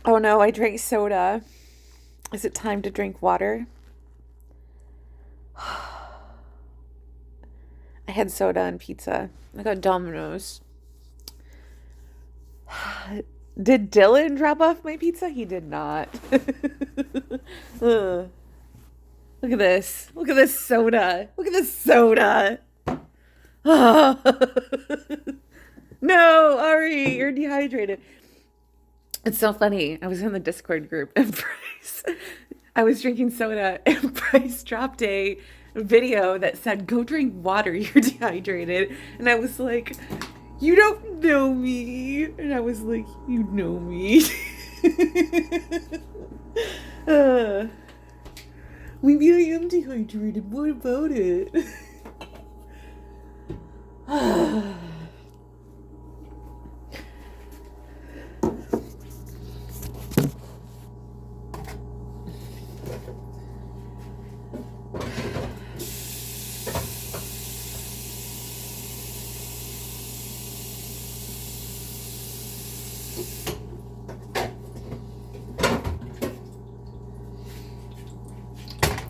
Oh no, I drank soda. Is it time to drink water? I had soda and pizza. I got Domino's. Did Dylan drop off my pizza? He did not. Ugh. Look at this. Look at this soda. Look at this soda. No, Ari, you're dehydrated. It's so funny. I was in the Discord group and I was drinking soda and Bryce dropped a video that said, "Go drink water, you're dehydrated." And I was like, "You don't know me." And I was like, "You know me." uh, Maybe I am dehydrated. What about it?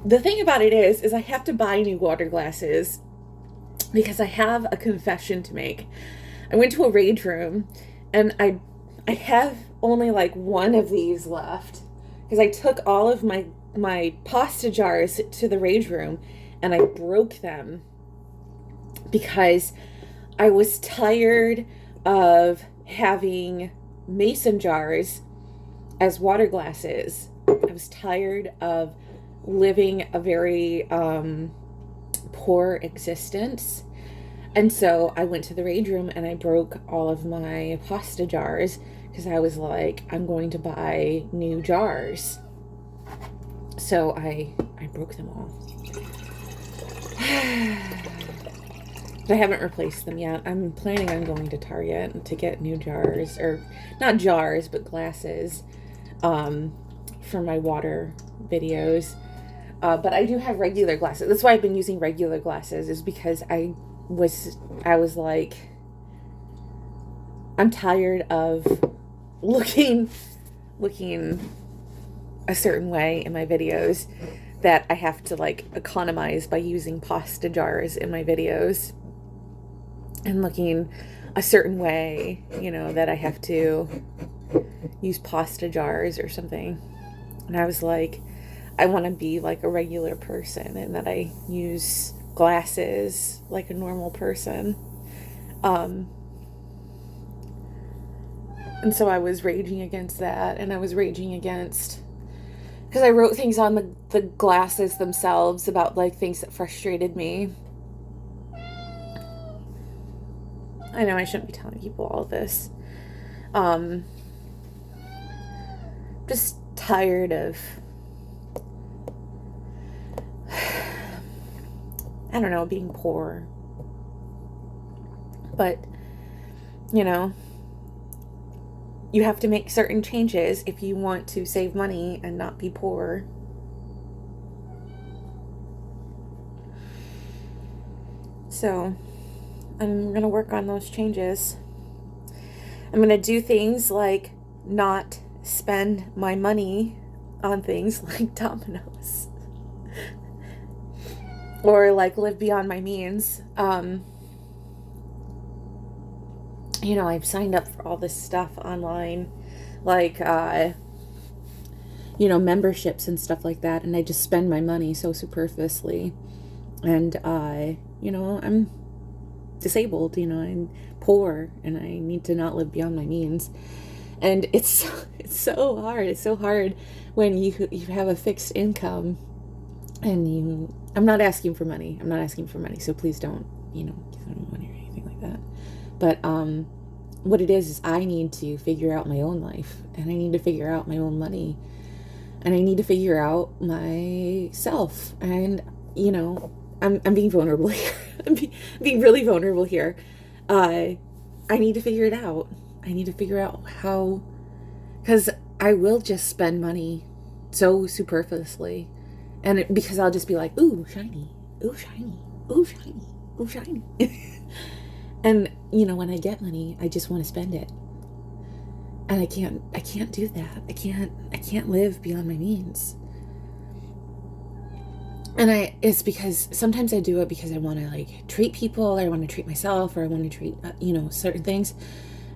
The thing about it is I have to buy new water glasses because I have a confession to make. I went to a rage room and I have only like one of these left because I took all of my pasta jars to the rage room and I broke them because I was tired of having mason jars as water glasses. I was tired of living a very poor existence. And so I went to the rage room and I broke all of my pasta jars because I was like, I'm going to buy new jars. So I broke them all. But I haven't replaced them yet. I'm planning on going to Target to get new jars, or not jars, but glasses for my water videos. But I do have regular glasses. That's why I've been using regular glasses, is because I was like, I'm tired of looking a certain way in my videos that I have to like economize by using pasta jars in my videos and looking a certain way, that I have to use pasta jars or something. And I was like, I want to be like a regular person and that I use glasses like a normal person. And so I was raging against that, and I was raging against, because I wrote things on the glasses themselves about like things that frustrated me. I know I shouldn't be telling people all of this. Just tired of, I don't know, being poor. But, you have to make certain changes if you want to save money and not be poor. So, I'm going to work on those changes. I'm going to do things like not spend my money on things like Domino's. Or like live beyond my means. I've signed up for all this stuff online, like, memberships and stuff like that, and I just spend my money so superfluously. And, I'm disabled, I'm poor, and I need to not live beyond my means. And it's so hard. It's so hard when you have a fixed income and I'm not asking for money. So please don't, give me money or anything like that. But, what it is I need to figure out my own life, and I need to figure out my own money, and I need to figure out myself. And, I'm being vulnerable here. I'm being really vulnerable here. I need to figure it out. I need to figure out how, because I will just spend money so superfluously. And because I'll just be like, ooh, shiny, ooh, shiny, ooh, shiny, ooh, shiny. And, when I get money, I just want to spend it. And I can't do that. I can't live beyond my means. And it's because sometimes I do it because I want to like treat people, or I want to treat myself, or I want to treat, certain things.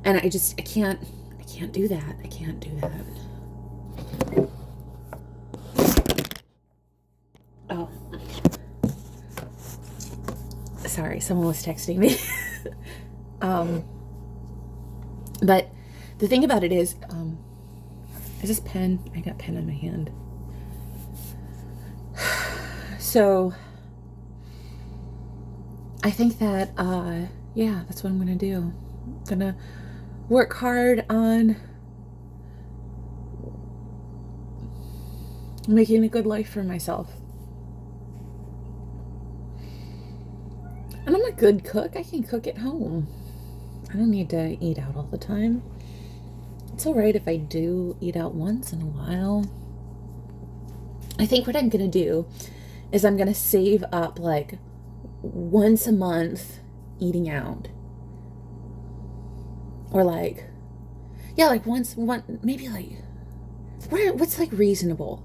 And I can't do that. I can't do that. Oh, sorry. Someone was texting me. But the thing about it is this pen? I got pen in my hand. So I think that, that's what I'm going to do. I'm going to work hard on making a good life for myself. And I'm a good cook. I can cook at home. I don't need to eat out all the time. It's all right if I do eat out once in a while. I think what I'm going to do is I'm going to save up like once a month eating out. Or like, like maybe like, what's like reasonable?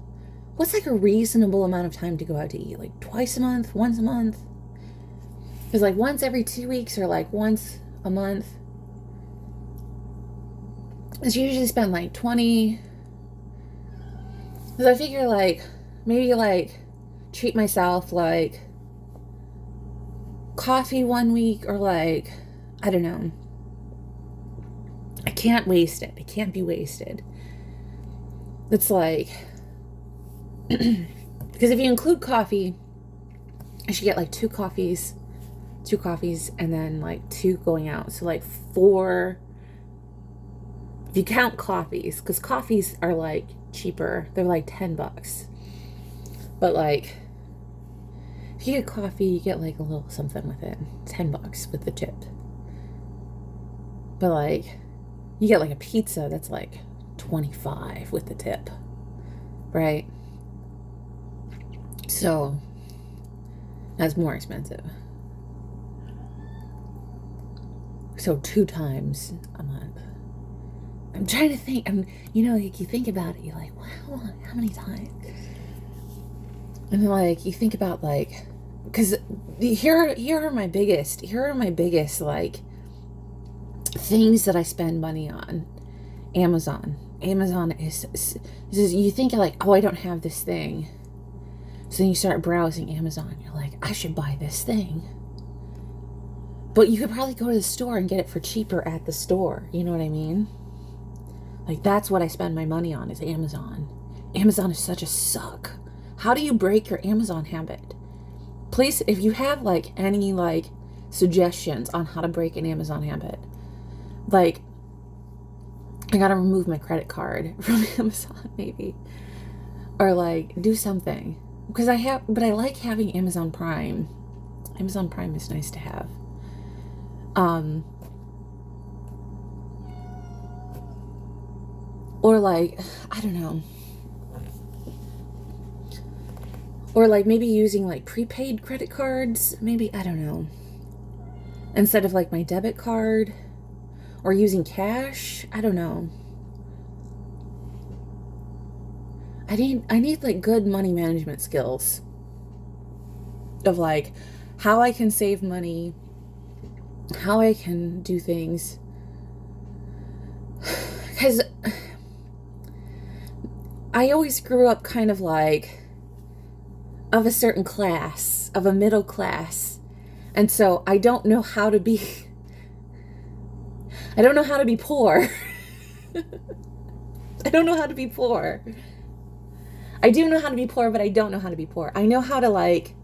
What's like a reasonable amount of time to go out to eat? Like twice a month, once a month? Because like once every 2 weeks or like once a month. I usually spend like 20. Because I figure like, maybe like treat myself like coffee 1 week, or like, I don't know. I can't waste it. It can't be wasted. It's like, because if you include coffee, I should get like two coffees, and then like 2 going out. So like 4, if you count coffees, because coffees are like cheaper. They're like $10. But like, if you get coffee, you get like a little something with it. $10 with the tip. But like, you get like a pizza that's like $25 with the tip. Right? So that's more expensive. So 2 times a month. I'm trying to think. Like you think about it, you're like, wow, how many times? And then like you think about like, because here are my biggest like things that I spend money on. Amazon is you think like, oh, I don't have this thing. So then you start browsing Amazon. You're like, I should buy this thing. But you could probably go to the store and get it for cheaper at the store. You know what I mean? Like, that's what I spend my money on, is Amazon. Amazon is such a suck. How do you break your Amazon habit? Please, if you have like any like suggestions on how to break an Amazon habit, like, I gotta remove my credit card from Amazon maybe, or like do something, because I like having Amazon Prime. Amazon Prime is nice to have. Or like, I don't know. Or like maybe using like prepaid credit cards, maybe, I don't know. Instead of like my debit card, or using cash, I don't know. I need like good money management skills of like how I can save money, how I can do things. Because I always grew up kind of like of a certain class, of a middle class. And so I don't know how to be poor. I don't know how to be poor. I do know how to be poor, but I don't know how to be poor. I know how to like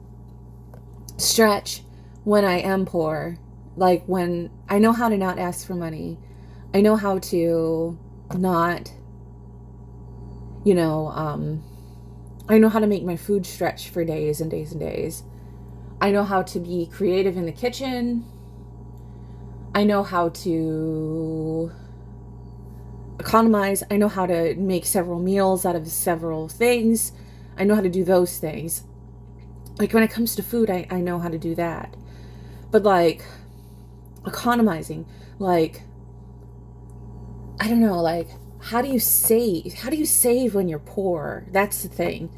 stretch when I am poor. Like when I know how to not ask for money. I know how to not, I know how to make my food stretch for days and days and days. I know how to be creative in the kitchen. I know how to economize. I know how to make several meals out of several things. I know how to do those things. Like when it comes to food, I know how to do that. But like economizing, like I don't know, like, how do you save? How do you save when you're poor? That's the thing.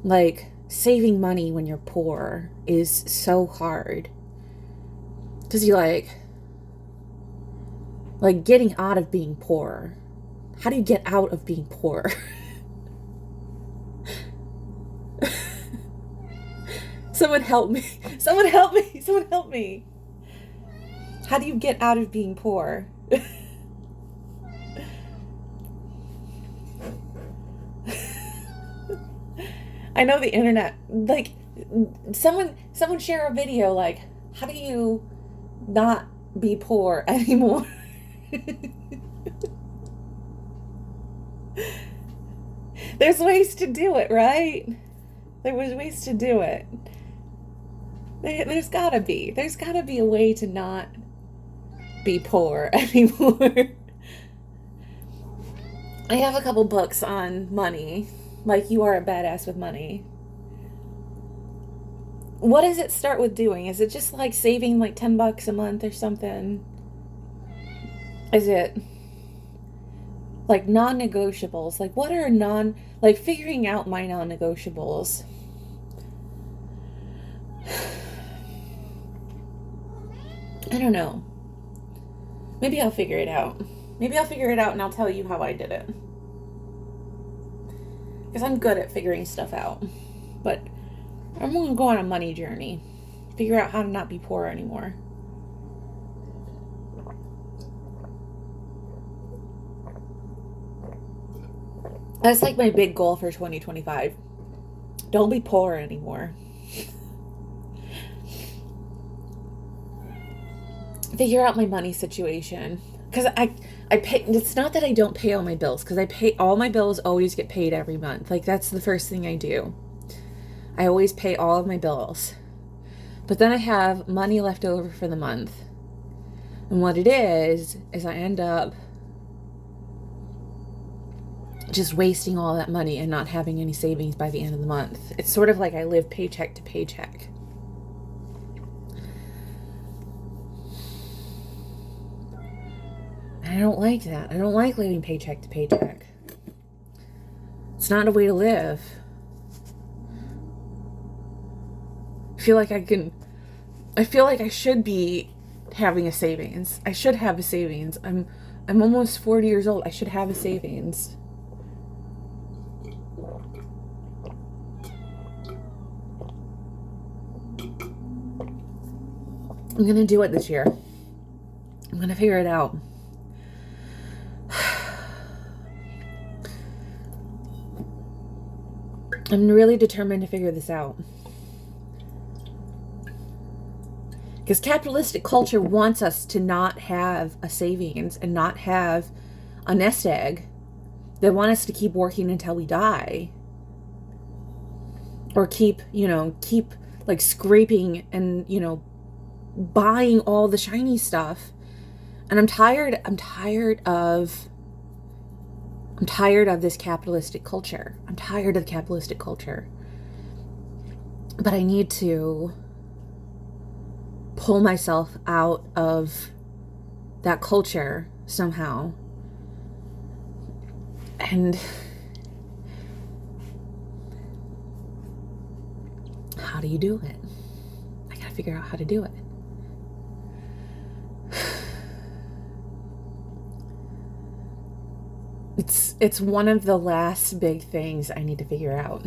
Like, saving money when you're poor is so hard. Because you like getting out of being poor. How do you get out of being poor? Someone help me. Someone help me. Someone help me. How do you get out of being poor? I know the internet. Like, someone share a video. Like, how do you not be poor anymore? There's ways to do it, right? There was ways to do it. There's gotta be. There's gotta be a way to not be poor anymore. I have a couple books on money. Like, You Are a Badass with Money. What does it start with doing? Is it just like saving like $10 a month or something? Is it like non-negotiables? Like, what are like figuring out my non-negotiables? I don't know. Maybe I'll figure it out. Maybe I'll figure it out and I'll tell you how I did it. Because I'm good at figuring stuff out. But I'm going to go on a money journey. Figure out how to not be poor anymore. That's like my big goal for 2025. Don't be poor anymore. Figure out my money situation. Because I pay, it's not that I don't pay all my bills, because I pay, all my bills always get paid every month. Like, that's the first thing I do. I always pay all of my bills. But then I have money left over for the month. And what it is I end up just wasting all that money and not having any savings by the end of the month. It's sort of like I live paycheck to paycheck. And I don't like that. I don't like living paycheck to paycheck. It's not a way to live. I feel like I should be having a savings. I should have a savings. I'm almost 40 years old. I should have a savings. I'm going to do it this year. I'm going to figure it out. I'm really determined to figure this out. Because capitalistic culture wants us to not have a savings and not have a nest egg. They want us to keep working until we die. Or keep like scraping and, buying all the shiny stuff. And I'm tired of this capitalistic culture. I'm tired of the capitalistic culture. But I need to pull myself out of that culture somehow. And how do you do it? I gotta figure out how to do it. It's one of the last big things I need to figure out.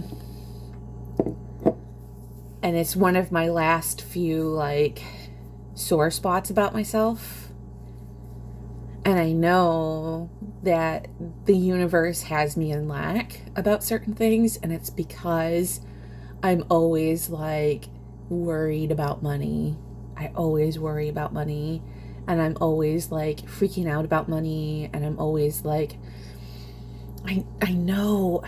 And it's one of my last few, like, sore spots about myself. And I know that the universe has me in lack about certain things, and it's because I'm always, like, worried about money. I always worry about money, and I'm always, like, freaking out about money, and I'm always, like, I know.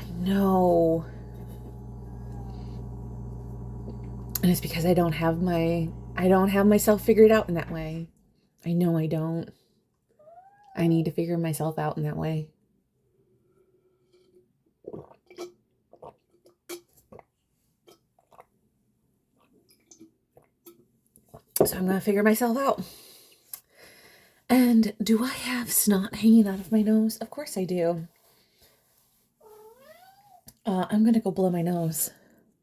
And it's because I don't have myself figured out in that way. I know I don't. I need to figure myself out in that way. So I'm going to figure myself out. And do I have snot hanging out of my nose? Of course I do. I'm gonna go blow my nose.